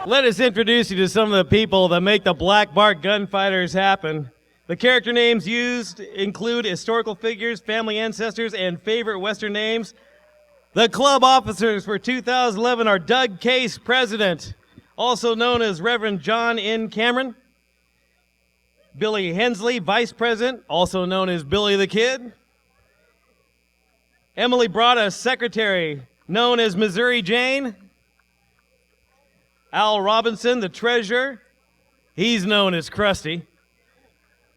Let us introduce you to some of the people that make the Black Bart Gunfighters happen. The character names used include historical figures, family ancestors, and favorite Western names. The club officers for 2011 are Doug Case, President, also known as Reverend John N. Cameron. Billy Hensley, Vice President, also known as Billy the Kid. Emily Brada, Secretary, known as Missouri Jane. Al Robinson, the Treasurer, he's known as Krusty.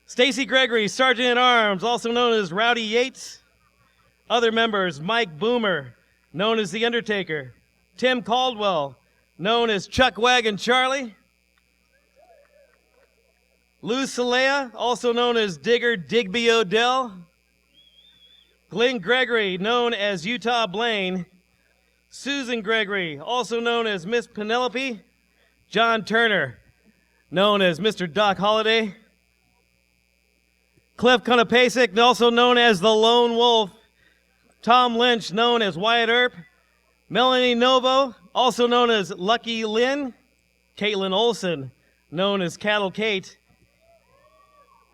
Stacy Gregory, Sergeant-at-Arms, also known as Rowdy Yates. Other members, Mike Boomer, known as The Undertaker. Tim Caldwell, known as Chuck Wagon Charlie. Lou Salea, also known as Digger Digby Odell. Glenn Gregory, known as Utah Blaine. Susan Gregory, also known as Miss Penelope. John Turner, known as Mr. Doc Holliday. Cliff Konopasek, also known as the Lone Wolf. Tom Lynch, known as Wyatt Earp. Melanie Novo, also known as Lucky Lynn. Caitlin Olson, known as Cattle Kate.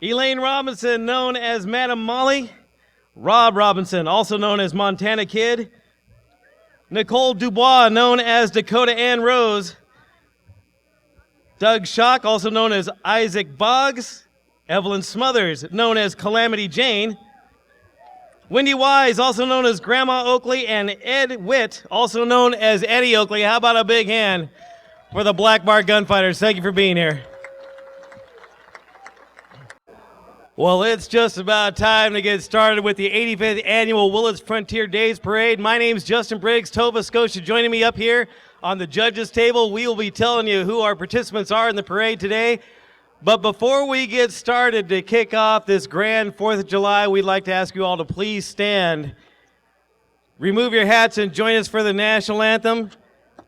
Elaine Robinson, known as Madam Molly. Rob Robinson, also known as Montana Kid. Nicole Dubois, known as Dakota Ann Rose. Doug Schock, also known as Isaac Boggs. Evelyn Smothers, known as Calamity Jane. Wendy Wise, also known as Grandma Oakley. And Ed Witt, also known as Eddie Oakley. How about a big hand for the Black Bart Gunfighters? Thank you for being here. Well, it's just about time to get started with the 85th Annual Willits Frontier Days Parade. My name's Justin Briggs, Tova Scotia, joining me up here on the judges' table. We will be telling you who our participants are in the parade today. But before we get started to kick off this grand 4th of July, we'd like to ask you all to please stand. Remove your hats and join us for the national anthem.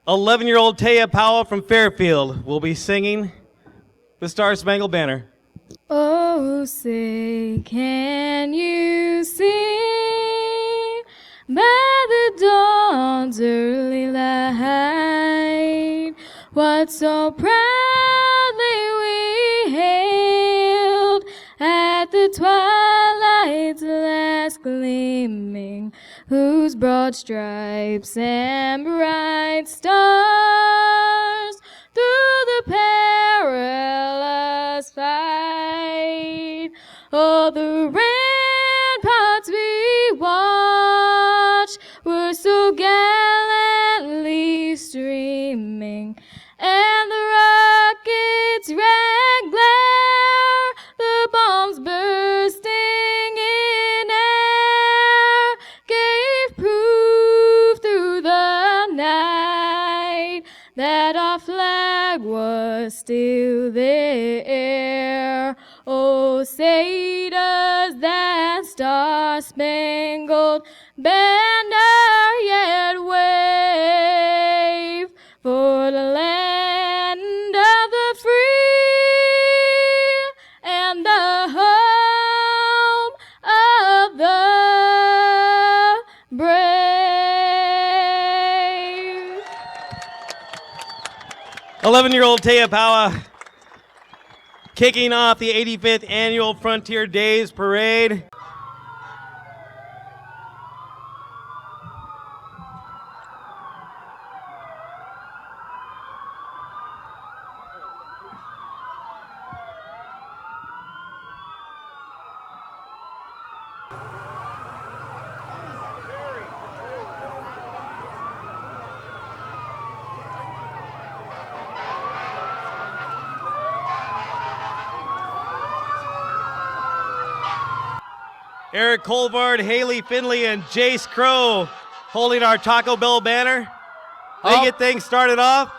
11-year-old Taya Powell from Fairfield will be singing the Star-Spangled Banner. Oh, say, can you see by the dawn's early light what so proudly we hailed at the twilight's last gleaming, whose broad stripes and bright stars through the perilous fight, oh, the ramparts we watched were so gallantly streaming, and the rockets' red glare, the bombs bursting in air, gave proof through the night that our flag was still there. Oh, say does that star-spangled banner yet wave for the land of the free and the home of the brave. 11-year-old Taya Powell kicking off the 85th Annual Frontier Days Parade. Eric Colvard, Haley Finley, and Jace Crow holding our Taco Bell banner. They get things started off.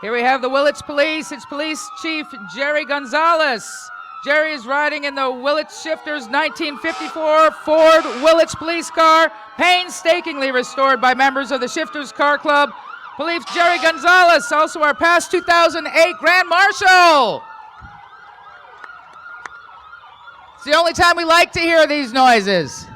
Here we have the Willits Police. It's Police Chief Jerry Gonzalez. Jerry is riding in the Willits Shifters 1954 Ford Willits police car, painstakingly restored by members of the Shifters Car Club. Police Jerry Gonzalez, also our past 2008 Grand Marshal. It's the only time we like to hear these noises.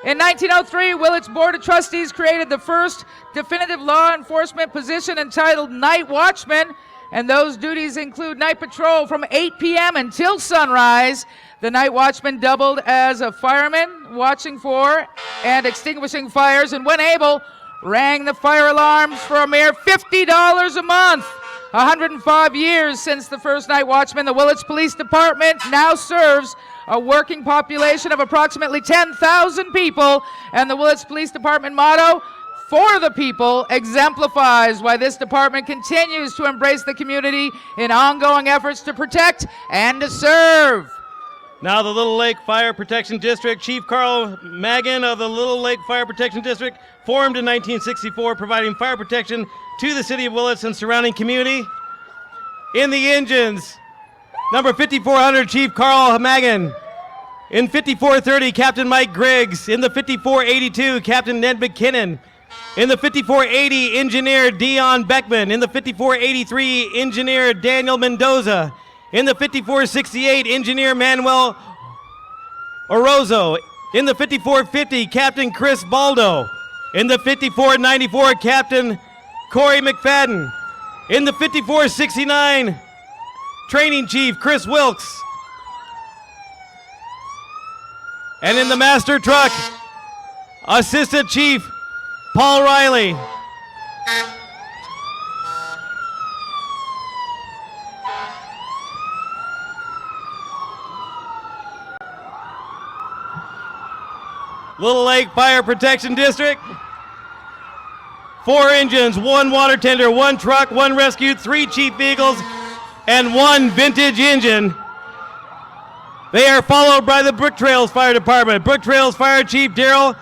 In 1903, Willits Board of Trustees created the first definitive law enforcement position entitled Night Watchman, and those duties include night patrol from 8 p.m. until sunrise. The night watchman doubled as a fireman, watching for and extinguishing fires, and when able, rang the fire alarms for a mere $50 a month. 105 years since the first night watchman, the Willits Police Department now serves a working population of approximately 10,000 people, and the Willits Police Department motto, "For the People," exemplifies why this department continues to embrace the community in ongoing efforts to protect and to serve. Now the Little Lake Fire Protection District, Chief Carl Magan of the Little Lake Fire Protection District, formed in 1964, providing fire protection to the city of Willits and surrounding community. In the engines, number 5400, Chief Carl Magan. In 5430, Captain Mike Griggs. In the 5482, Captain Ned McKinnon. In the 5480, Engineer Dion Beckman. In the 5483, Engineer Daniel Mendoza. In the 5468, Engineer Manuel Orozo. In the 5450, Captain Chris Baldo. In the 5494, Captain Corey McFadden. In the 5469, Training Chief Chris Wilkes. And in the master truck, Assistant Chief Paul Riley. Little Lake Fire Protection District. 4 engines, 1 water tender, 1 truck, 1 rescue, 3 chief vehicles, and 1 vintage engine. They are followed by the Brooktrails Fire Department. Brooktrails Fire Chief Daryl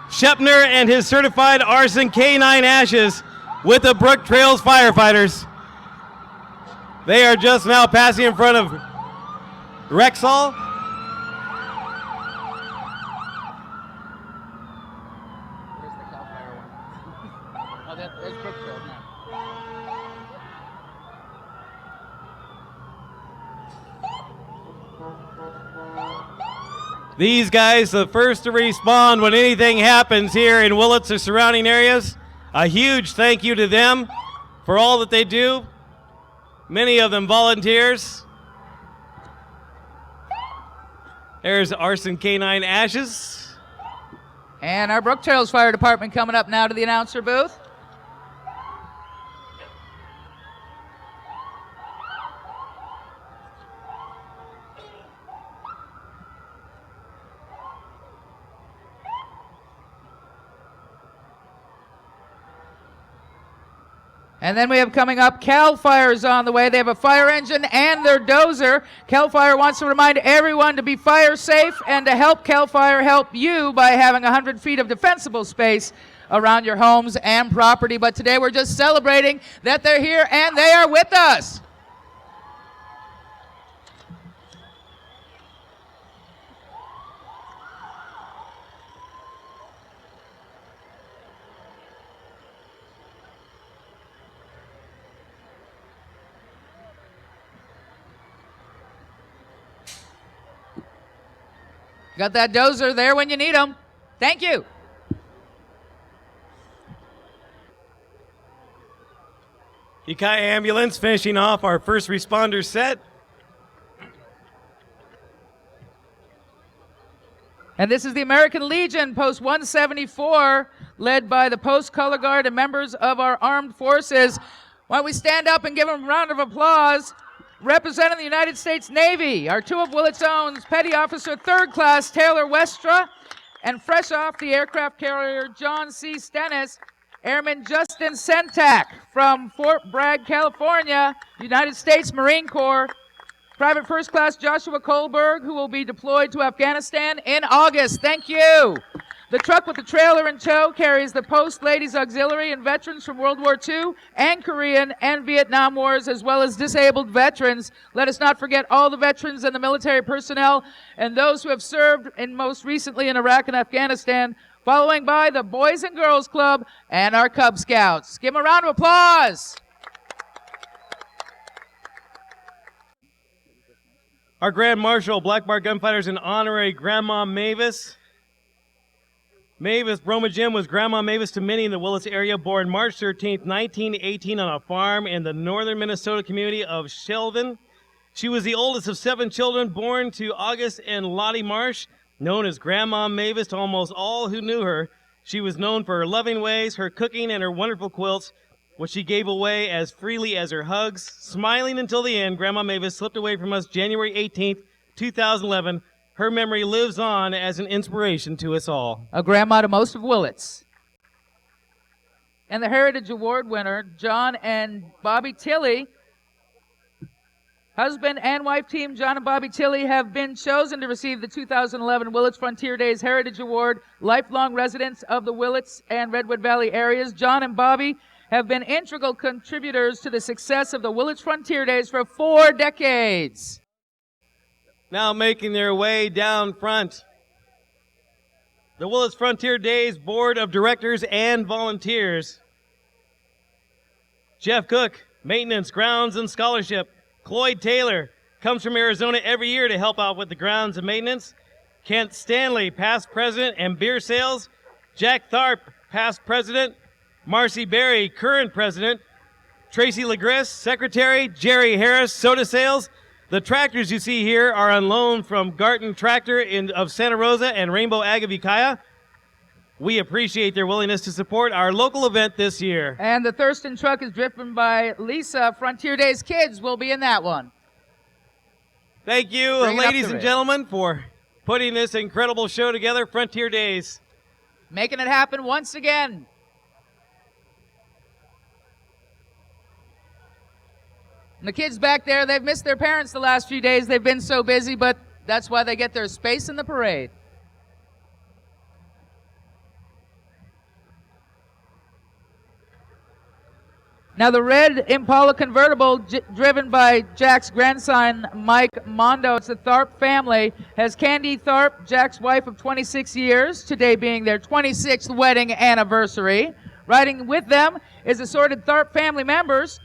Shepner and his certified arson K9 ashes with the Brooktrails firefighters. They are just now passing in front of Rexall. These guys, the first to respond when anything happens here in Willits or surrounding areas. A huge thank you to them for all that they do. Many of them volunteers. There's Arson K9 Ashes. And our Brooktrails Fire Department coming up now to the announcer booth. And then we have coming up, CAL FIRE is on the way. They have a fire engine and their dozer. CAL FIRE wants to remind everyone to be fire safe and to help CAL FIRE help you by having 100 feet of defensible space around your homes and property. But today we're just celebrating that they're here and they are with us. Got that dozer there when you need them. Thank you. Ukiah Ambulance finishing off our first responder set. And this is the American Legion, Post 174, led by the Post Color Guard and members of our armed forces. Why don't we stand up and give them a round of applause? Representing the United States Navy, our 2 of Willits' own, Petty Officer 3rd Class Taylor Westra, and fresh off the aircraft carrier John C. Stennis, Airman Justin Sentak from Fort Bragg, California, United States Marine Corps, Private First Class Joshua Kohlberg, who will be deployed to Afghanistan in August. Thank you. The truck with the trailer in tow carries the Post Ladies Auxiliary and veterans from World War II and Korean and Vietnam Wars, as well as disabled veterans. Let us not forget all the veterans and the military personnel and those who have served in most recently in Iraq and Afghanistan, following by the Boys and Girls Club and our Cub Scouts. Give them a round of applause. Our Grand Marshal, Black Bart Gunfighters, and Honorary Grandma Mavis. Mavis Bromaghim was Grandma Mavis to many in the Willits area, born March 13, 1918 on a farm in the northern Minnesota community of Shelvin. She was the oldest of 7 children, born to August and Lottie Marsh, known as Grandma Mavis to almost all who knew her. She was known for her loving ways, her cooking, and her wonderful quilts, which she gave away as freely as her hugs. Smiling until the end, Grandma Mavis slipped away from us January 18th, 2011. Her memory lives on as an inspiration to us all. A grandma to most of Willits. And the Heritage Award winner, John and Bobbie Tilley. Husband and wife team John and Bobbie Tilley have been chosen to receive the 2011 Willits Frontier Days Heritage Award. Lifelong residents of the Willits and Redwood Valley areas, John and Bobbie have been integral contributors to the success of the Willits Frontier Days for 4 decades. Now making their way down front, the Willits Frontier Days Board of Directors and Volunteers. Jeff Cook, Maintenance, Grounds, and Scholarship. Cloyd Taylor comes from Arizona every year to help out with the grounds and maintenance. Kent Standley, past president and beer sales. Jack Tharp, past president. Marcy Berry, current president. Tracy Legris, secretary. Jerry Harris, soda sales. The tractors you see here are on loan from Garton Tractor of Santa Rosa and Rainbow Ag of Ukiah. We appreciate their willingness to support our local event this year. And the Thurston truck is driven by Lisa. Frontier Days kids will be in that one. Thank you, ladies and gentlemen, for putting this incredible show together, Frontier Days. Making it happen once again. And the kids back there, they've missed their parents the last few days. They've been so busy, but that's why they get their space in the parade. Now the red Impala convertible, driven by Jack's grandson, Mike Mondo, it's the Tharp family, has Candy Tharp, Jack's wife of 26 years, today being their 26th wedding anniversary. Riding with them is assorted Tharp family members.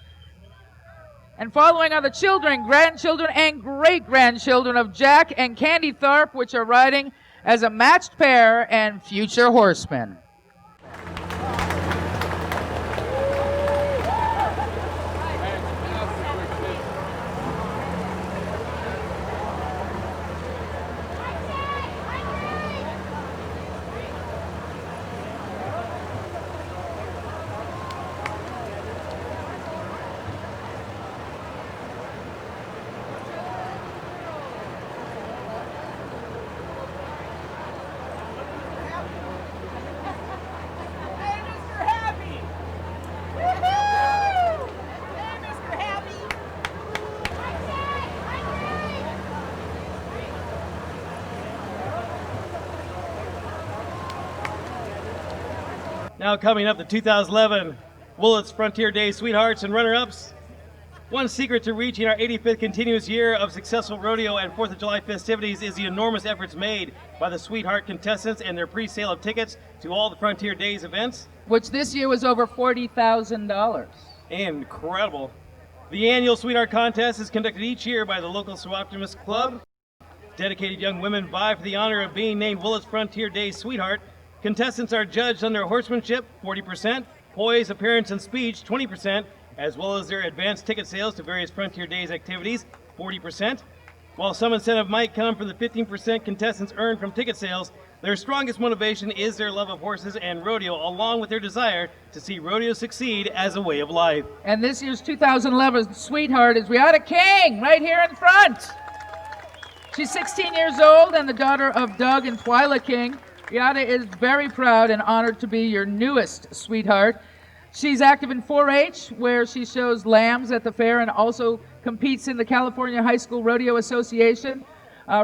And following are the children, grandchildren, and great-grandchildren of Jack and Candy Tharp, which are riding as a matched pair and future horsemen. Now coming up, the 2011 Willits Frontier Days Sweethearts and Runner-Ups. One secret to reaching our 85th continuous year of successful rodeo and 4th of July festivities is the enormous efforts made by the Sweetheart contestants and their pre-sale of tickets to all the Frontier Days events. Which this year was over $40,000. Incredible. The annual Sweetheart Contest is conducted each year by the local Optimist Club. Dedicated young women vie for the honor of being named Willits Frontier Days Sweetheart. Contestants are judged on their horsemanship, 40%, poise, appearance, and speech, 20%, as well as their advanced ticket sales to various Frontier Days activities, 40%. While some incentive might come from the 15% contestants earn from ticket sales, their strongest motivation is their love of horses and rodeo, along with their desire to see rodeo succeed as a way of life. And this year's 2011 Sweetheart is Riata King, right here in front. She's 16 years old and the daughter of Doug and Twyla King. Riata is very proud and honored to be your newest sweetheart. She's active in 4-H, where she shows lambs at the fair and also competes in the California High School Rodeo Association.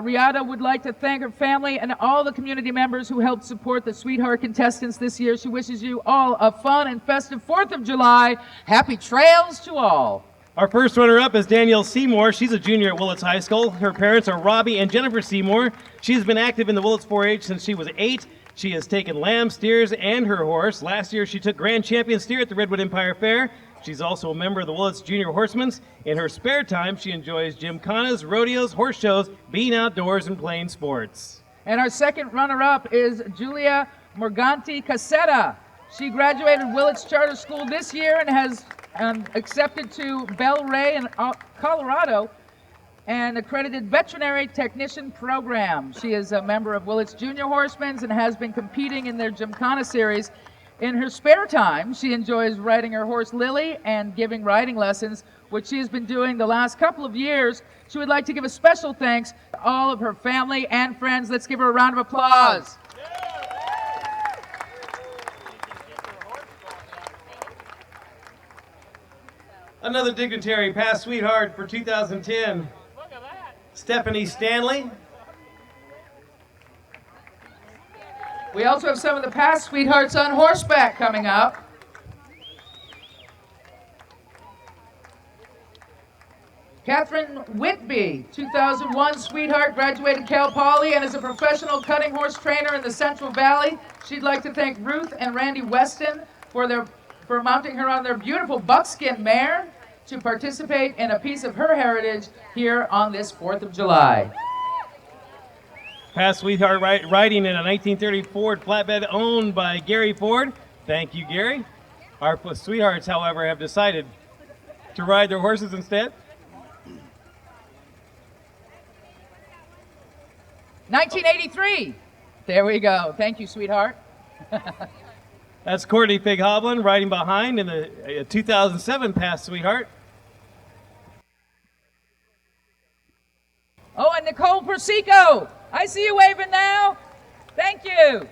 Riata would like to thank her family and all the community members who helped support the Sweetheart contestants this year. She wishes you all a fun and festive 4th of July. Happy trails to all. Our first runner-up is Danielle Seymour. She's a junior at Willits High School. Her parents are Robbie and Jennifer Seymour. She's been active in the Willits 4-H since she was 8. She has taken lamb steers and her horse. Last year, she took grand champion steer at the Redwood Empire Fair. She's also a member of the Willits Junior Horsemen. In her spare time, she enjoys gymkhanas, rodeos, horse shows, being outdoors, and playing sports. And our second runner-up is Julya Morganti Caseta. She graduated Willits Charter School this year and has accepted to Bel Ray in Colorado and accredited veterinary technician program. She is a member of Willits Junior Horsemen and has been competing in their Gymkhana series. In her spare time, she enjoys riding her horse Lily and giving riding lessons, which she has been doing the last couple of years. She would like to give a special thanks to all of her family and friends. Let's give her a round of applause. Another dignitary, past sweetheart for 2010, Stephanie Standley. We also have some of the past sweethearts on horseback coming up. Katherine Whitby, 2001 sweetheart, graduated Cal Poly and is a professional cutting horse trainer in the Central Valley. She'd like to thank Ruth and Randy Weston for mounting her on their beautiful buckskin mare to participate in a piece of her heritage here on this 4th of July. Past sweetheart riding in a 1930 Ford flatbed owned by Gary Ford. Thank you, Gary. Our sweethearts, however, have decided to ride their horses instead. 1983. There we go. Thank you, sweetheart. That's Courtney Fig Hoblin riding behind in the 2007 past sweetheart. Oh, and Nicole Persico. I see you waving now. Thank you.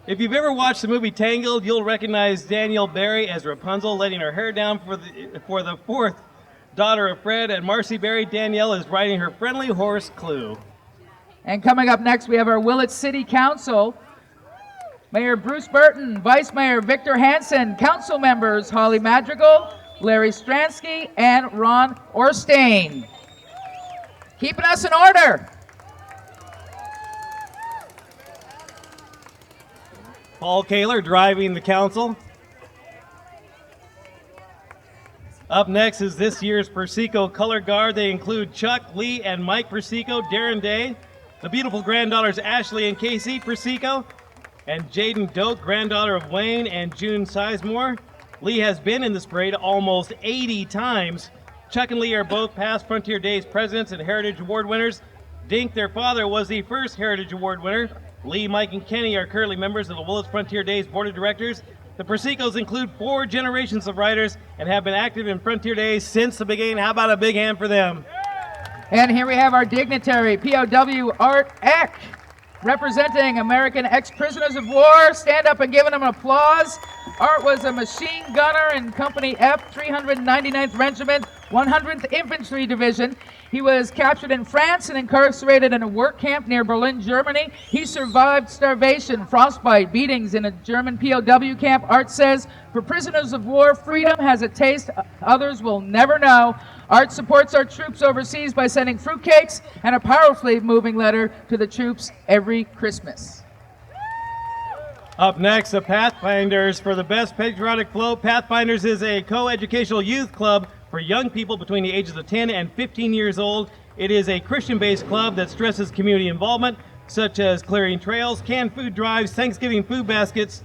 If you've ever watched the movie Tangled, you'll recognize Danielle Barry as Rapunzel, letting her hair down for the fourth daughter of Fred, and Marcy Barry. Danielle is riding her friendly horse, Clue. And coming up next, we have our Willits City Council. Mayor Bruce Burton, Vice Mayor Victor Hansen, council members Holly Madrigal, Larry Stransky, and Ron Orstein. Keeping us in order. Paul Kaler driving the council. Up next is this year's Persico Color Guard. They include Chuck, Lee, and Mike Persico, Darren Day, the beautiful granddaughters Ashley and Casey Persico, and Jaden Doak, granddaughter of Wayne and June Sizemore. Lee has been in this parade almost 80 times. Chuck and Lee are both past Frontier Days presidents and Heritage Award winners. Dink, their father, was the first Heritage Award winner. Lee, Mike, and Kenny are currently members of the Willits Frontier Days Board of Directors. The Persicos include 4 generations of riders and have been active in Frontier Days since the beginning. How about a big hand for them? And here we have our dignitary, POW Art Eck, representing American ex-prisoners of war. Stand up and give him applause. Art was a machine gunner in Company F, 399th Regiment, 100th Infantry Division. He was captured in France and incarcerated in a work camp near Berlin, Germany. He survived starvation, frostbite, beatings in a German POW camp. Art says, for prisoners of war, freedom has a taste others will never know. Art supports our troops overseas by sending fruitcakes and a powerfully moving letter to the troops every Christmas. Up next, the Pathfinders for the best patriotic float. Pathfinders is a co-educational youth club for young people between the ages of 10 and 15 years old. It is a Christian-based club that stresses community involvement, such as clearing trails, canned food drives, Thanksgiving food baskets,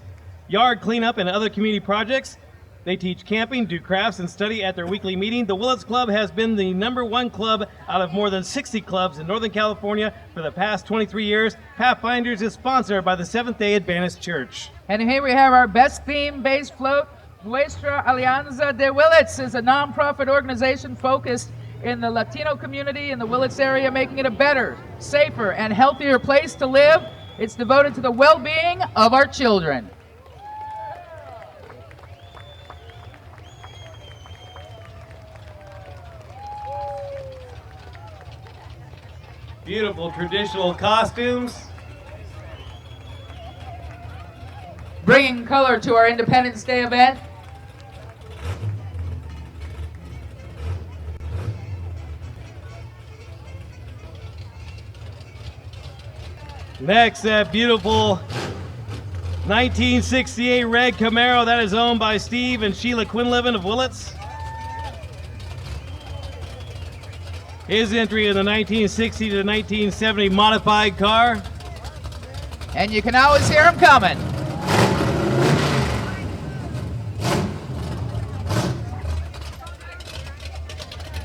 yard cleanup, and other community projects. They teach camping, do crafts, and study at their weekly meeting. The Willits Club has been the #1 club out of more than 60 clubs in Northern California for the past 23 years. Pathfinders is sponsored by the Seventh-day Adventist Church. And here we have our best theme-based float. Nuestra Alianza de Willits is a nonprofit organization focused in the Latino community in the Willits area, making it a better, safer, and healthier place to live. It's devoted to the well-being of our children. Beautiful traditional costumes. Bringing color to our Independence Day event. Next, that beautiful 1968 red Camaro, that is owned by Steve and Sheila Quinlivan of Willits. His entry in the 1960 to 1970 modified car. And you can always hear him coming.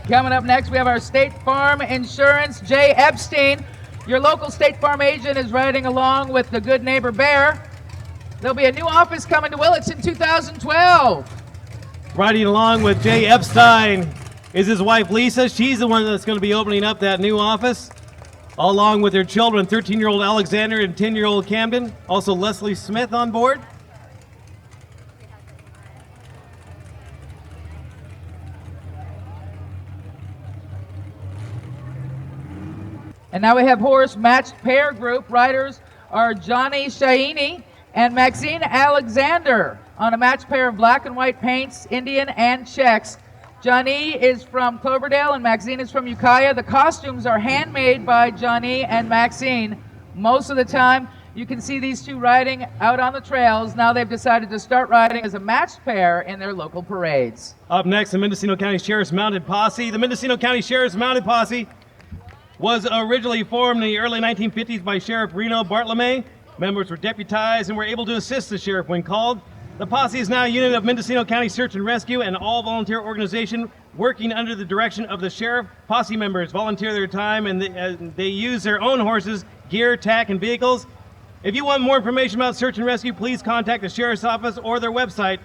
Coming up next, we have our State Farm Insurance, Jay Epstein. Your local State Farm agent is riding along with the good neighbor Bear. There'll be a new office coming to Willits in 2012. Riding along with Jay Epstein is his wife Lisa. She's the one that's going to be opening up that new office, along with their children, 13-year-old Alexander and 10-year-old Camden. Also Leslie Smith on board. And now we have horse matched pair group. Riders are Johnny Shaini and Maxine Alexander on a matched pair of black and white paints, Indian and checks. Johnny is from Cloverdale and Maxine is from Ukiah. The costumes are handmade by Johnny and Maxine. Most of the time, you can see these two riding out on the trails. Now they've decided to start riding as a matched pair in their local parades. Up next, the Mendocino County Sheriff's Mounted Posse. The Mendocino County Sheriff's Mounted Posse was originally formed in the early 1950s by Sheriff Reno Bartolome. Members were deputized and were able to assist the sheriff when called. The posse is now a unit of Mendocino County Search and Rescue, an all-volunteer organization working under the direction of the sheriff. Posse members volunteer their time and they use their own horses, gear, tack, and vehicles. If you want more information about search and rescue, please contact the sheriff's office or their website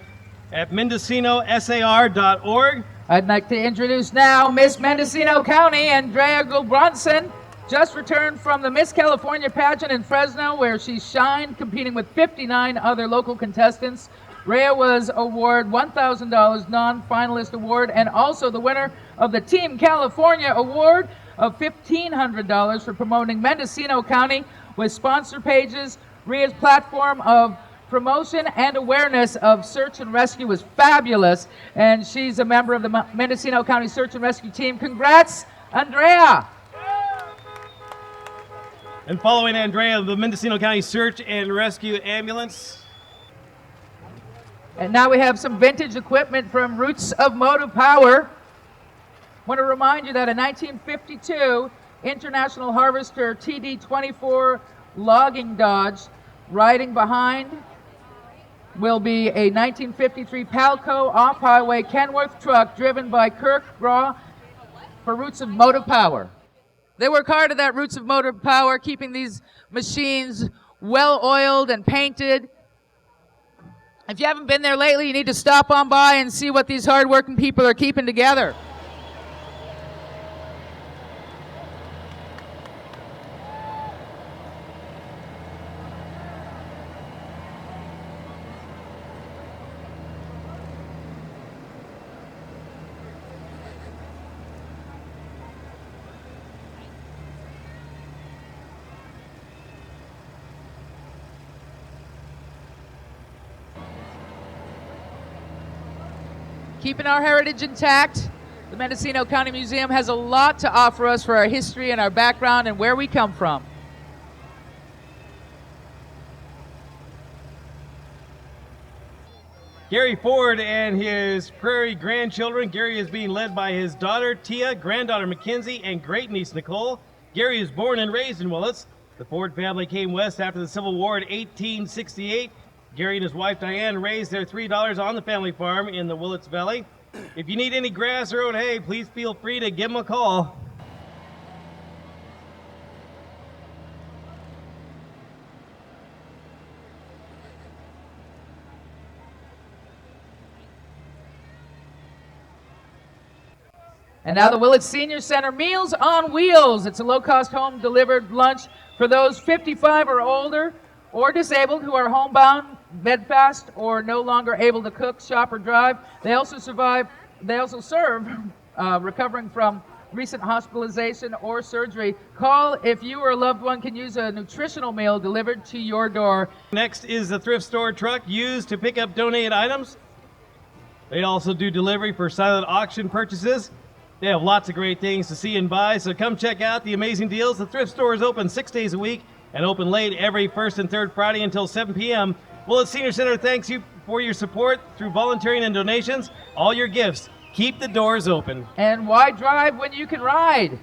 at mendocinosar.org. I'd like to introduce now Miss Mendocino County, Andrea Gulbronson, just returned from the Miss California pageant in Fresno, where she shined, competing with 59 other local contestants. Rhea was awarded $1,000 non-finalist award and also the winner of the Team California Award of $1,500 for promoting Mendocino County with sponsor pages. Rhea's platform of promotion and awareness of search and rescue was fabulous, and she's a member of the Mendocino County Search and Rescue Team. Congrats, Andrea! And following Andrea, the Mendocino County Search and Rescue Ambulance. And now we have some vintage equipment from Roots of Motive Power. Want to remind you that a 1952 International Harvester TD24 logging Dodge riding behind will be a 1953 Palco off-highway Kenworth truck driven by Kirk Graw for Roots of Motive Power. They work hard at that Roots of Motive Power, keeping these machines well oiled and painted. If you haven't been there lately, you need to stop on by and see what these hard-working people are keeping together. Keeping our heritage intact, the Mendocino County Museum has a lot to offer us for our history and our background and where we come from. Gary Ford and his prairie grandchildren. Gary is being led by his daughter Tia, granddaughter Mackenzie, and great-niece Nicole. Gary is born and raised in Willits. The Ford family came west after the Civil War in 1868. Gary and his wife Diane raised their $3 on the family farm in the Willits Valley. If you need any grass or oat hay, please feel free to give them a call. And now the Willits Senior Center, Meals on Wheels. It's a low-cost home-delivered lunch for those 55 or older or disabled who are homebound, bedfast, or no longer able to cook, shop, or drive. They also serve recovering from recent hospitalization or surgery. Call if you or a loved one can use a nutritional meal delivered to your door. Next is the thrift store truck used to pick up donated items. They also do delivery for silent auction purchases. They have lots of great things to see and buy, so come check out the amazing deals. The thrift store is open 6 days a week and open late every first and third Friday until 7 p.m. Willits Senior Center thanks you for your support through volunteering and donations. All your gifts. Keep the doors open. And why drive when you can ride?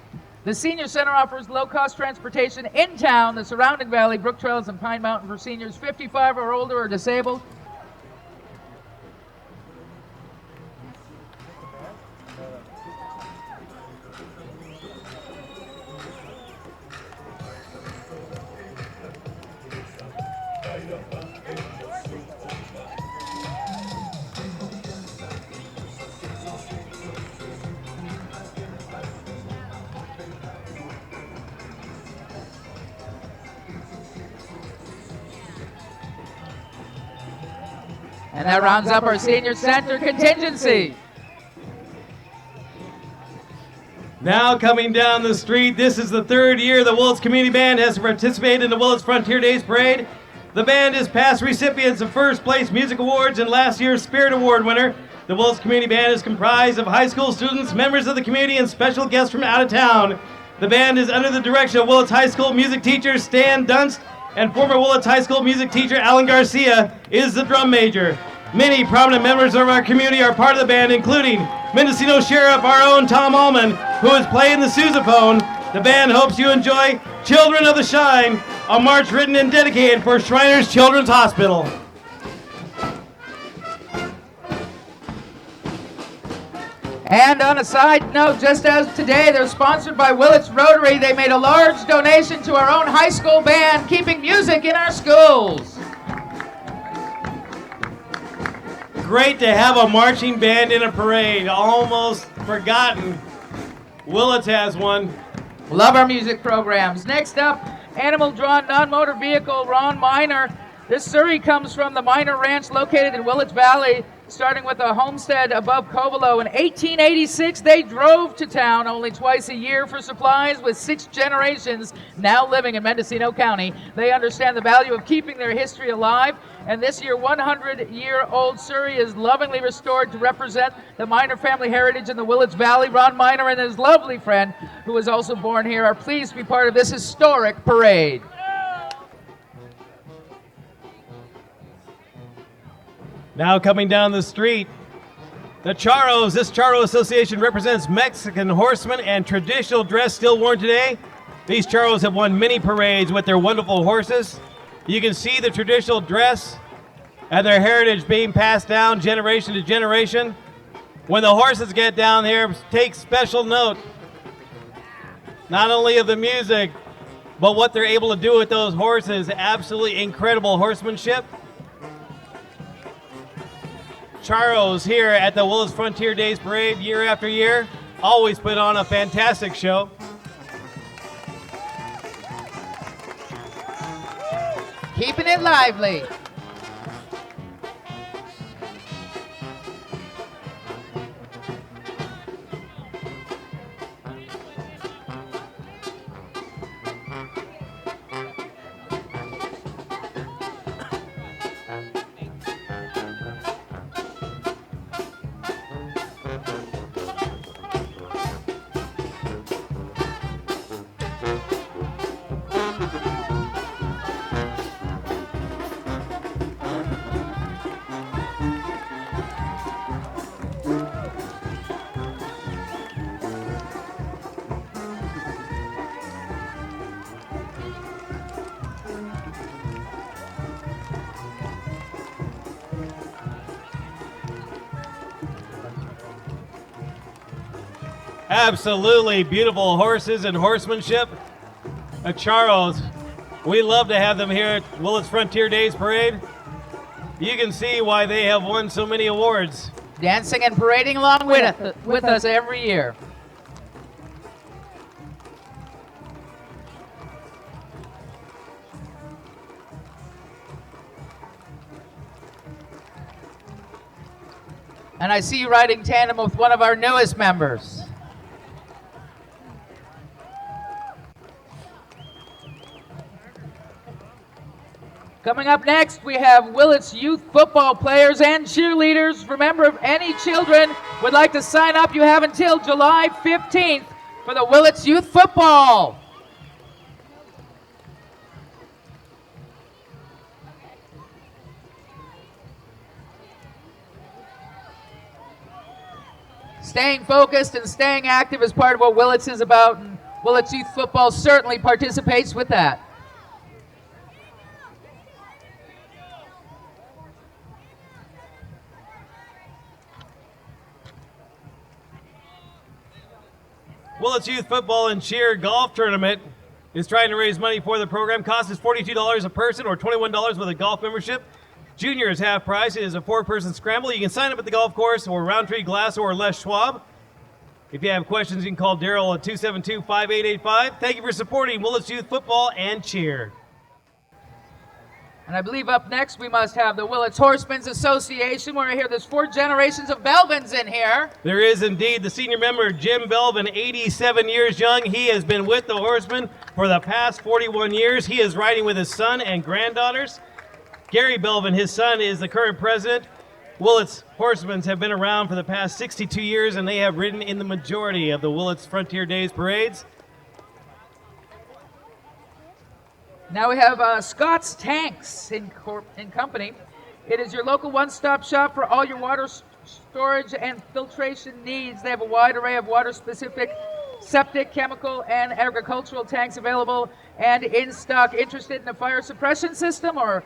The Senior Center offers low-cost transportation in town, the surrounding valley, Brooktrails, and Pine Mountain for seniors 55 or older or disabled. And that rounds up our Senior Center contingency. Now coming down the street, this is the third year the Willits Community Band has participated in the Willits Frontier Days Parade. The band is past recipients of first place music awards and last year's Spirit Award winner. The Willits Community Band is comprised of high school students, members of the community, and special guests from out of town. The band is under the direction of Willits High School music teacher Stan Dunst, and former Willits High School music teacher Alan Garcia is the drum major. Many prominent members of our community are part of the band, including Mendocino Sheriff, our own Tom Allman, who is playing the sousaphone. The band hopes you enjoy Children of the Shine, a march written and dedicated for Shriners Children's Hospital. And on a side note, just as today they're sponsored by Willits Rotary, they made a large donation to our own high school band, keeping music in our schools. Great to have a marching band in a parade. Almost forgotten. Willits has one. Love our music programs. Next up, animal-drawn non-motor vehicle, Ron Miner. This Surrey comes from the Miner Ranch located in Willits Valley, starting with a homestead above Covelo. In 1886, they drove to town only twice a year for supplies. With 6 generations now living in Mendocino County, they understand the value of keeping their history alive. And this year, 100-year-old Surrey is lovingly restored to represent the Miner family heritage in the Willits Valley. Ron Miner and his lovely friend, who was also born here, are pleased to be part of this historic parade. Now coming down the street, the Charros. This Charro Association represents Mexican horsemen and traditional dress still worn today. These Charros have won many parades with their wonderful horses. You can see the traditional dress and their heritage being passed down generation to generation. When the horses get down here, take special note, not only of the music, but what they're able to do with those horses. Absolutely incredible horsemanship. Charros here at the Willits Frontier Days Parade year after year always put on a fantastic show. Keeping it lively. Absolutely beautiful horses and horsemanship. The Charros, we love to have them here at Willits Frontier Days Parade. You can see why they have won so many awards. Dancing and parading along with us every year. And I see you riding tandem with one of our newest members. Coming up next, we have Willits youth football players and cheerleaders. Remember, if any children would like to sign up, you have until July 15th for the Willits youth football. Staying focused and staying active is part of what Willits is about, and Willits Youth Football certainly participates with that. Willits Youth Football and Cheer Golf Tournament is trying to raise money for the program. Cost is $42 a person or $21 with a golf membership. Junior is half price. It is a 4-person scramble. You can sign up at the golf course or Roundtree Glass or Les Schwab. If you have questions, you can call Daryl at 272-5885. Thank you for supporting Willits Youth Football and Cheer. And I believe up next we must have the Willits Horsemen's Association, where I hear there's 4 generations of Belvins in here. There is indeed. The senior member, Jim Belvin, 87 years young. He has been with the Horsemen for the past 41 years. He is riding with his son and granddaughters. Gary Belvin, his son, is the current president. Willits Horsemen have been around for the past 62 years, and they have ridden in the majority of the Willits Frontier Days parades. Now we have Scott's Tanks in company. It is your local one-stop shop for all your water storage and filtration needs. They have a wide array of water-specific septic, chemical, and agricultural tanks available and in stock. Interested in a fire suppression system or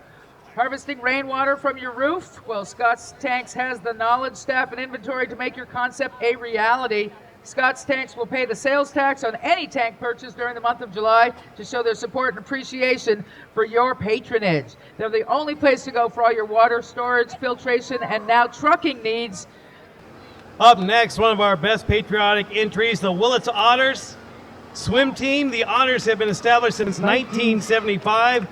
harvesting rainwater from your roof? Well, Scott's Tanks has the knowledge, staff, and inventory to make your concept a reality. Scott's Tanks will pay the sales tax on any tank purchase during the month of July to show their support and appreciation for your patronage. They're the only place to go for all your water storage, filtration, and now trucking needs. Up next, one of our best patriotic entries, the Willits Otters swim team. The Otters have been established since 1975.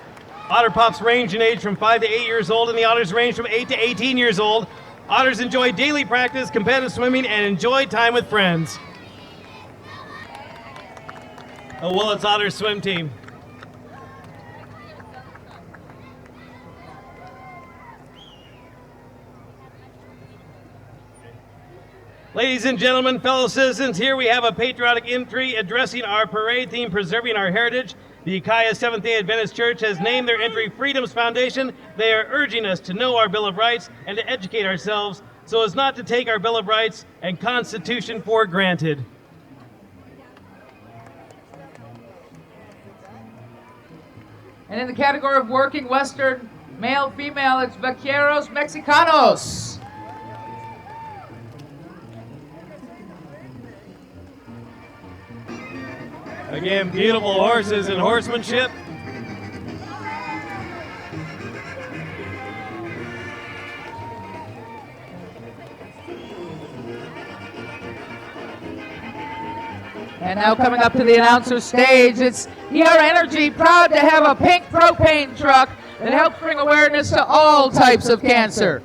Otter pups range in age from 5 to 8 years old, and the Otters range from 8 to 18 years old. Otters enjoy daily practice, competitive swimming, and enjoy time with friends. The Willits Otters swim team. Ladies and gentlemen, fellow citizens, here we have a patriotic entry addressing our parade theme, Preserving Our Heritage. The Ukiah Seventh-day Adventist Church has named their entry Freedom's Foundation. They are urging us to know our Bill of Rights and to educate ourselves so as not to take our Bill of Rights and Constitution for granted. And in the category of working Western male-female, it's Vaqueros Mexicanos. Again, beautiful horses and horsemanship. And now coming up to the announcer stage, it's ER Energy, proud to have a pink propane truck that helps bring awareness to all types of cancer.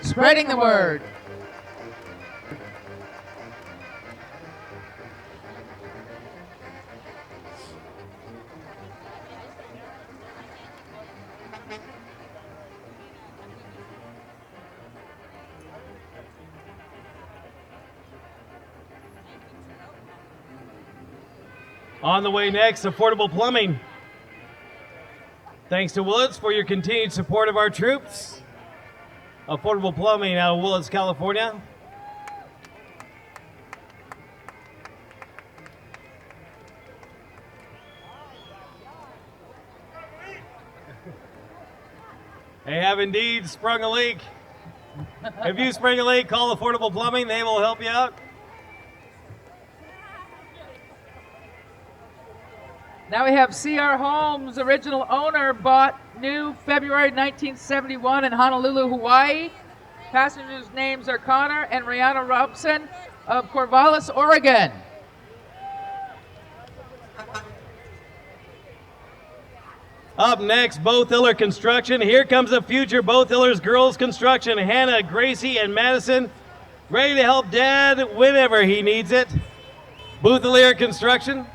Spreading the word. On the way next, affordable plumbing. Thanks to Willits for your continued support of our troops. Affordable plumbing out of Willits, California. They have indeed sprung a leak. If you spring a leak, call Affordable Plumbing. They will help you out. Now we have C.R. Holmes, original owner, bought new February 1971 in Honolulu, Hawaii. Passengers' names are Connor and Riata Robson of Corvallis, Oregon. Up next, Bothiller Construction. Here comes the future Bothiller's Girls Construction. Hannah, Gracie, and Madison, ready to help Dad whenever he needs it. Bothiller Construction.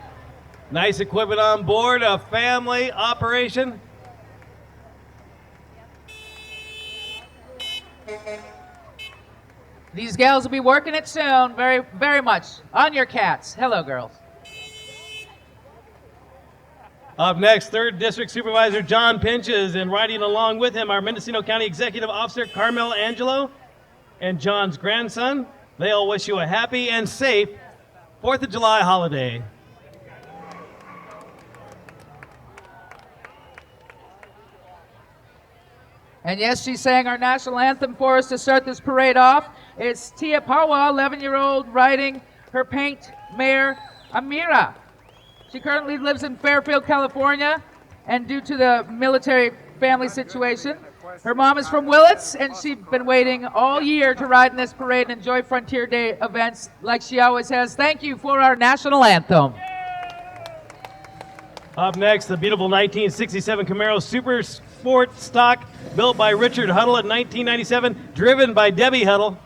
Nice equipment on board, a family operation. These gals will be working it soon, very, very much. On your cats. Hello, girls. Up next, 3rd District Supervisor John Pinches, and riding along with him, our Mendocino County Executive Officer Carmel Angelo. and John's grandson. They all wish you a happy and safe 4th of July holiday. And yes, she sang our national anthem for us to start this parade off. It's Tia Pawa, 11-year-old, riding her paint mare, Amira. She currently lives in Fairfield, California, and due to the military family situation, her mom is from Willits, and she's been waiting all year to ride in this parade and enjoy Frontier Day events like she always has. Thank you for our national anthem. Up next, the beautiful 1967 Camaro Super Sport stock built by Richard Huddle in 1997, driven by Debbie Huddle.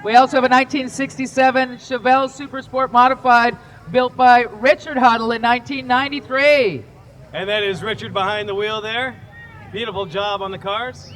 We also have a 1967 Chevelle Super Sport Modified built by Richard Huddle in 1993. And that is Richard behind the wheel there. Beautiful job on the cars.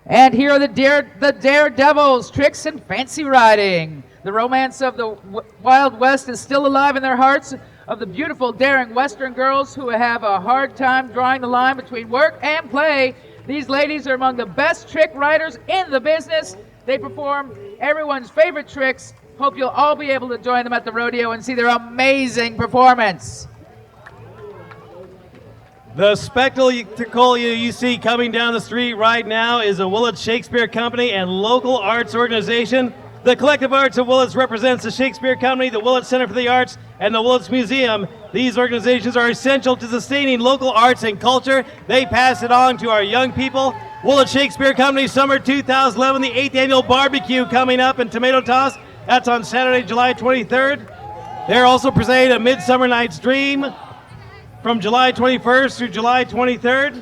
And here are the Daredevils, Tricks and Fancy Riding. The romance of the Wild West is still alive in their hearts of the beautiful, daring Western girls who have a hard time drawing the line between work and play. These ladies are among the best trick riders in the business. They perform everyone's favorite tricks. Hope you'll all be able to join them at the rodeo and see their amazing performance. The spectacle you see coming down the street right now is a Willits Shakespeare Company and local arts organization. The Collective Arts of Willits represents the Shakespeare Company, the Willits Center for the Arts, and the Willits Museum. These organizations are essential to sustaining local arts and culture. They pass it on to our young people. Willits Shakespeare Company Summer 2011, the 8th annual barbecue coming up in Tomato Toss. That's on Saturday, July 23rd. They're also presenting A Midsummer Night's Dream from July 21st through July 23rd,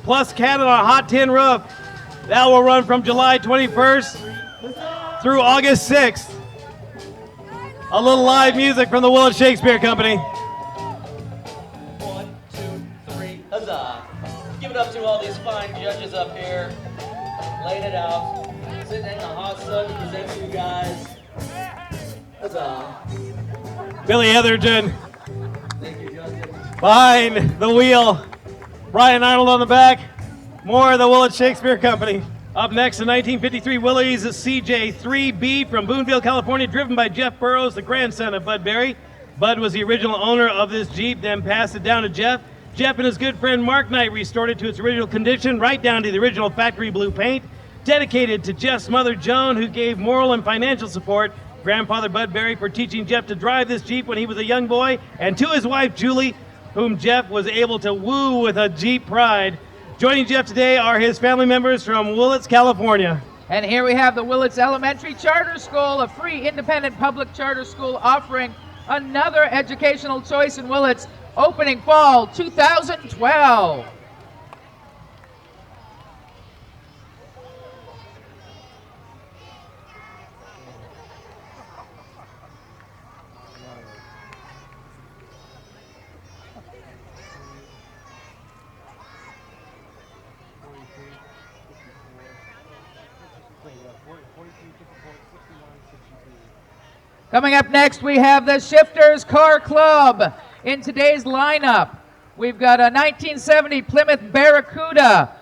plus Cannon on a Hot Tin Roof. That will run from July 21st through August 6th. A little live music from the Willits Shakespeare Company. 1, 2, 3, huzzah. Give it up to all these fine judges up here, laying it out, sitting in the hot sun to present to you guys. Huzzah. Billy Etherton Thank you, Justin. behind the wheel. Brian Arnold on the back. More of the Willits Shakespeare Company. Up next, the 1953 Willys CJ3B from Boonville, California, driven by Jeff Burrows, the grandson of Bud Berry. Bud was the original owner of this Jeep, then passed it down to Jeff. Jeff and his good friend Mark Knight restored it to its original condition, right down to the original factory blue paint. Dedicated to Jeff's mother, Joan, who gave moral and financial support. Grandfather Bud Berry for teaching Jeff to drive this Jeep when he was a young boy. And to his wife, Julie, whom Jeff was able to woo with a Jeep pride. Joining Jeff today are his family members from Willits, California. And here we have the Willits Elementary Charter School, a free independent public charter school offering another educational choice in Willits, opening fall 2012. Coming up next, we have the Shifters Car Club. In today's lineup, we've got a 1970 Plymouth Barracuda,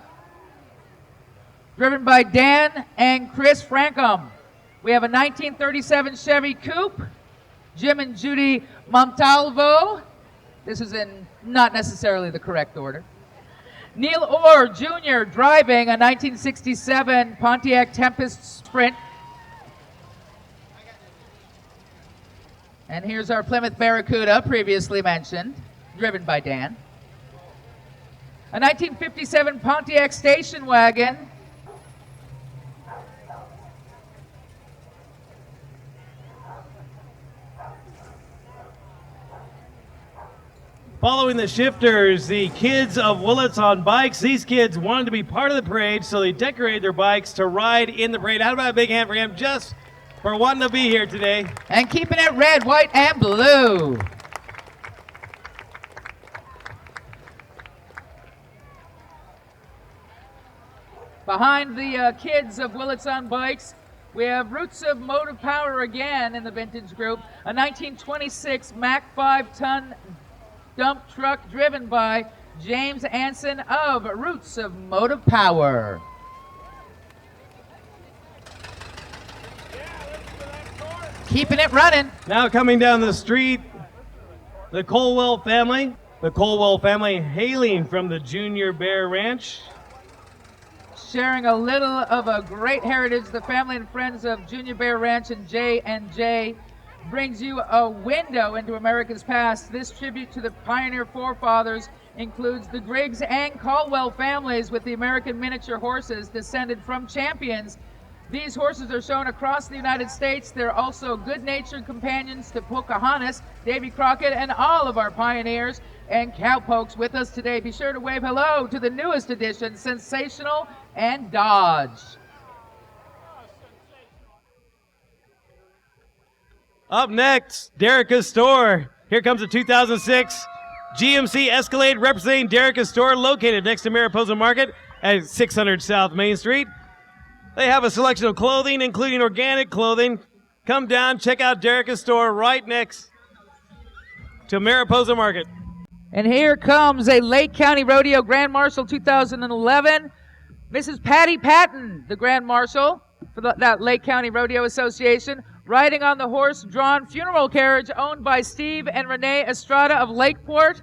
driven by Dan and Chris Frankham. We have a 1937 Chevy Coupe, Jim and Judy Montalvo. This is in not necessarily the correct order. Neil Orr Jr. driving a 1967 Pontiac Tempest Sprint. And here's our Plymouth Barracuda, previously mentioned, driven by Dan. A 1957 Pontiac station wagon. Following the Shifters, the kids of Willits on bikes. These kids wanted to be part of the parade, so they decorated their bikes to ride in the parade. How about a big hand for him just for wanting to be here today? And keeping it red, white, and blue. Behind the kids of Willits on bikes, We have Roots of Motive Power again in the vintage group, a 1926 Mack 5-ton dump truck driven by James Anson of Roots of Motive Power. Keeping it running. Now coming down the street, the Colwell family. The Colwell family hailing from the Junior Bear Ranch. Sharing a little of a great heritage, the family and friends of Junior Bear Ranch and J&J brings you a window into America's past. This tribute to the pioneer forefathers includes the Griggs and Caldwell families with the American miniature horses descended from champions. These horses are shown across the United States. They're also good-natured companions to Pocahontas, Davy Crockett, and all of our pioneers and cowpokes with us today. Be sure to wave hello to the newest edition, Sensational and Dodge. Up next, Derica's Store. Here comes a 2006 GMC Escalade representing Derica's Store, located next to Mariposa Market at 600 South Main Street. They have a selection of clothing, including organic clothing. Come down, check out Derica's Store right next to Mariposa Market. And here comes a Lake County Rodeo Grand Marshal 2011. Mrs. Patty Patton, the Grand Marshal for that Lake County Rodeo Association, riding on the horse-drawn funeral carriage owned by Steve and Renee Estrada of Lakeport.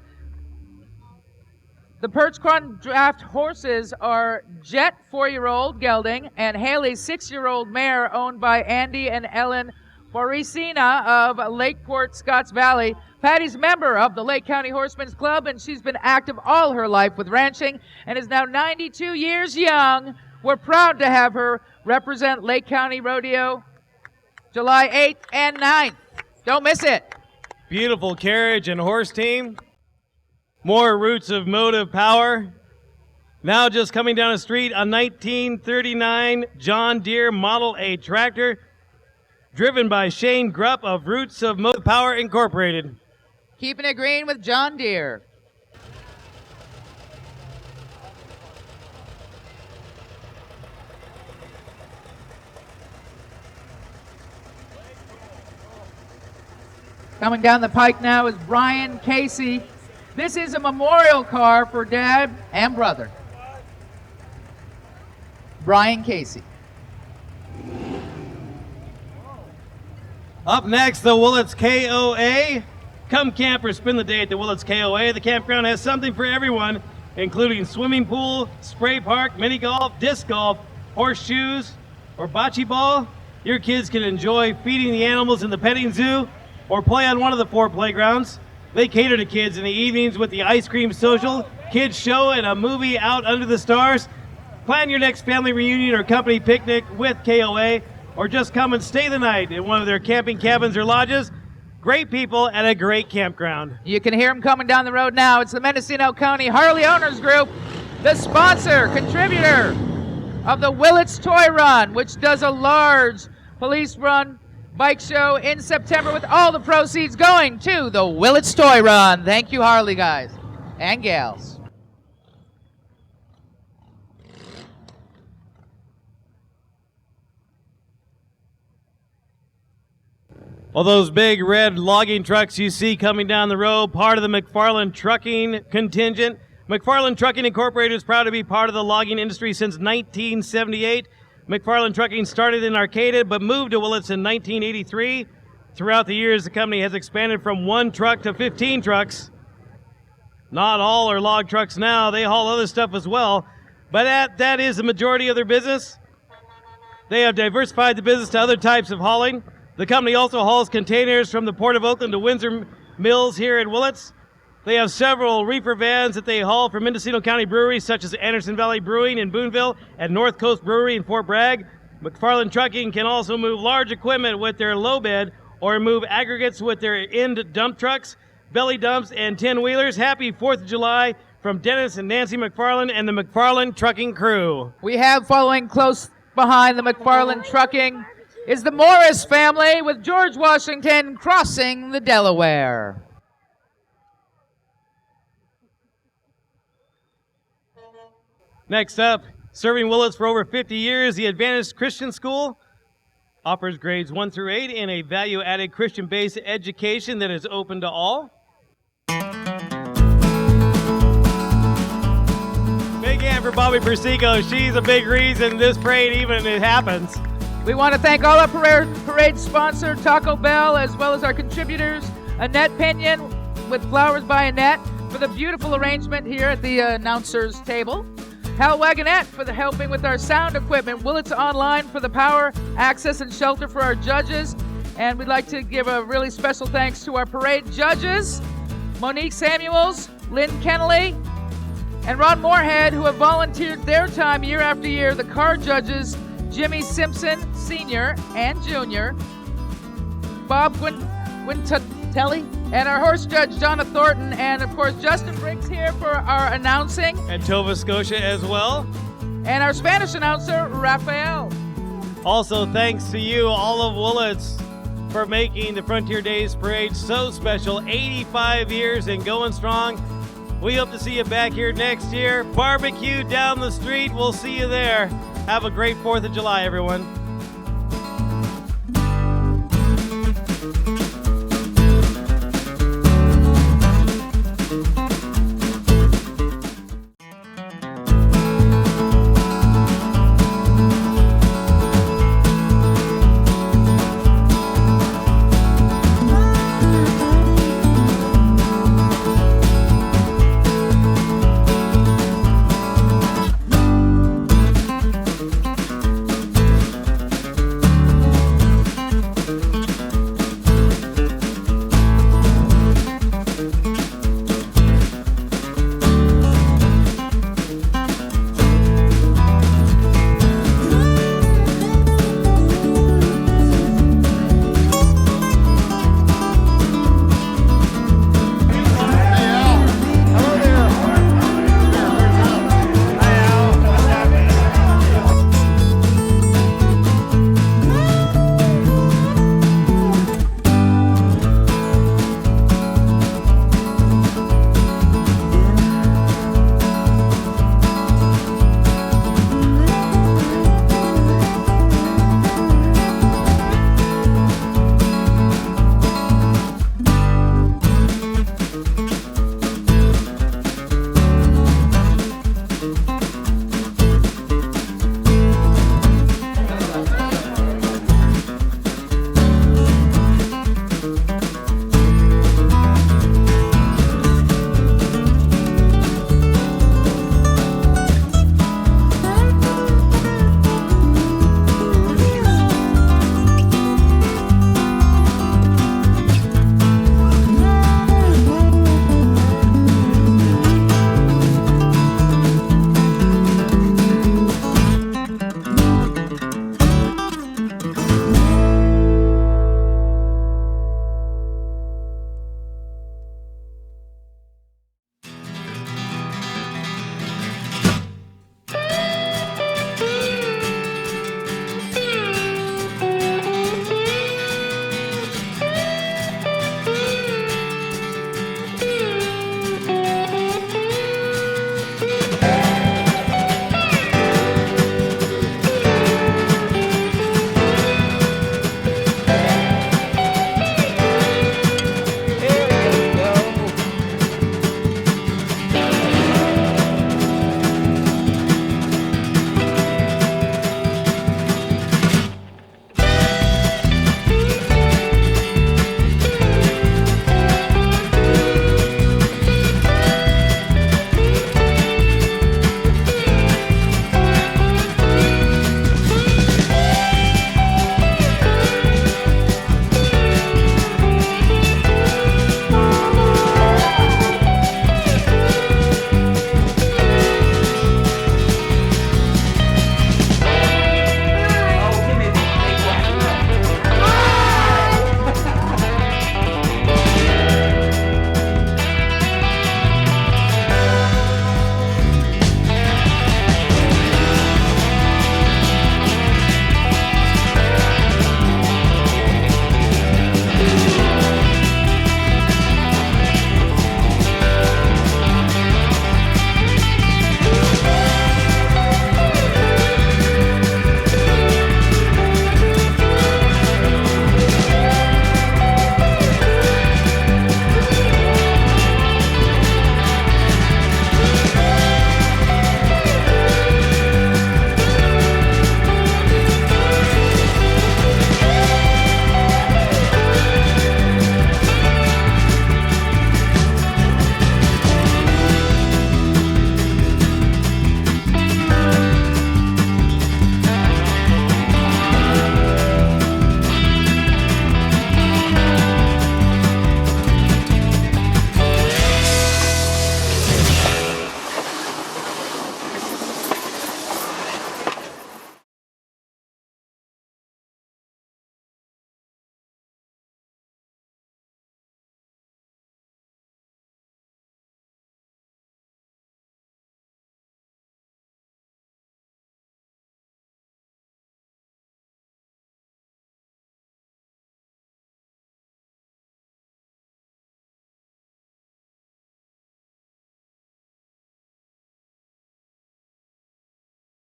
The Perchcron draft horses are Jet, 4-year-old gelding, and Haley, 6-year-old mare owned by Andy and Ellen Borisina of Lakeport, Scotts Valley. Patty's member of the Lake County Horsemen's Club, and she's been active all her life with ranching and is now 92 years young. We're proud to have her represent Lake County Rodeo July 8th and 9th. Don't miss it. Beautiful carriage and horse team. More Roots of Motive Power. Now just coming down the street, a 1939 John Deere Model A tractor driven by Shane Grupp of Roots of Motive Power Incorporated. Keeping it green with John Deere. Coming down the pike now is Brian Casey. This is a memorial car for Dad and brother. Brian Casey. Up next, the Willits KOA. Come camp or spend the day at the Willits KOA. The campground has something for everyone, including swimming pool, spray park, mini golf, disc golf, horseshoes, or bocce ball. Your kids can enjoy feeding the animals in the petting zoo or play on one of the 4 playgrounds. They cater to kids in the evenings with the ice cream social, kids show, and a movie out under the stars. Plan your next family reunion or company picnic with KOA, or just come and stay the night in one of their camping cabins or lodges. Great people at a great campground. You can hear them coming down the road now. It's the Mendocino County Harley Owners Group, the sponsor, contributor of the Willits Toy Run, which does a large police run bike show in September with all the proceeds going to the Willits Toy Run. Thank you, Harley guys and gals. Well, those big red logging trucks you see coming down the road, part of the McFarland Trucking contingent. McFarland Trucking Incorporated is proud to be part of the logging industry since 1978. McFarland Trucking started in Arcata, but moved to Willits in 1983. Throughout the years, the company has expanded from 1 truck to 15 trucks. Not all are log trucks now. They haul other stuff as well, but that is the majority of their business. They have diversified the business to other types of hauling. The company also hauls containers from the Port of Oakland to Windsor Mills here in Willits. They have several reefer vans that they haul from Mendocino County breweries, such as Anderson Valley Brewing in Boonville and North Coast Brewery in Fort Bragg. McFarland Trucking can also move large equipment with their low bed or move aggregates with their end dump trucks, belly dumps, and 10-wheelers. Happy 4th of July from Dennis and Nancy McFarland and the McFarland Trucking crew. We have following close behind the McFarland Trucking is the Morris family with George Washington crossing the Delaware. Next up, serving Willits for over 50 years, the Adventist Christian School. Offers grades 1 through 8 in a value-added Christian-based education that is open to all. Big hand for Bobbie Persico. She's a big reason this parade even it happens. We want to thank all our parade sponsor, Taco Bell, as well as our contributors, Annette Pinion with Flowers by Annette, for the beautiful arrangement here at the announcer's table. Hal Wagonette for the helping with our sound equipment. Willits Online for the power, access, and shelter for our judges. And we'd like to give a really special thanks to our parade judges, Monique Samuels, Lynn Kennelly, and Ron Moorhead, who have volunteered their time year after year. The car judges, Jimmy Simpson, Sr. and Jr., Bob Tilley, and our horse judge, Donna Thornton, and of course, Justin Briggs here for our announcing. And Tova Scotia as well. And our Spanish announcer, Rafael. Also, thanks to you, all of Willits, for making the Frontier Days Parade so special. 85 years and going strong. We hope to see you back here next year. Barbecue down the street. We'll see you there. Have a great 4th of July, everyone.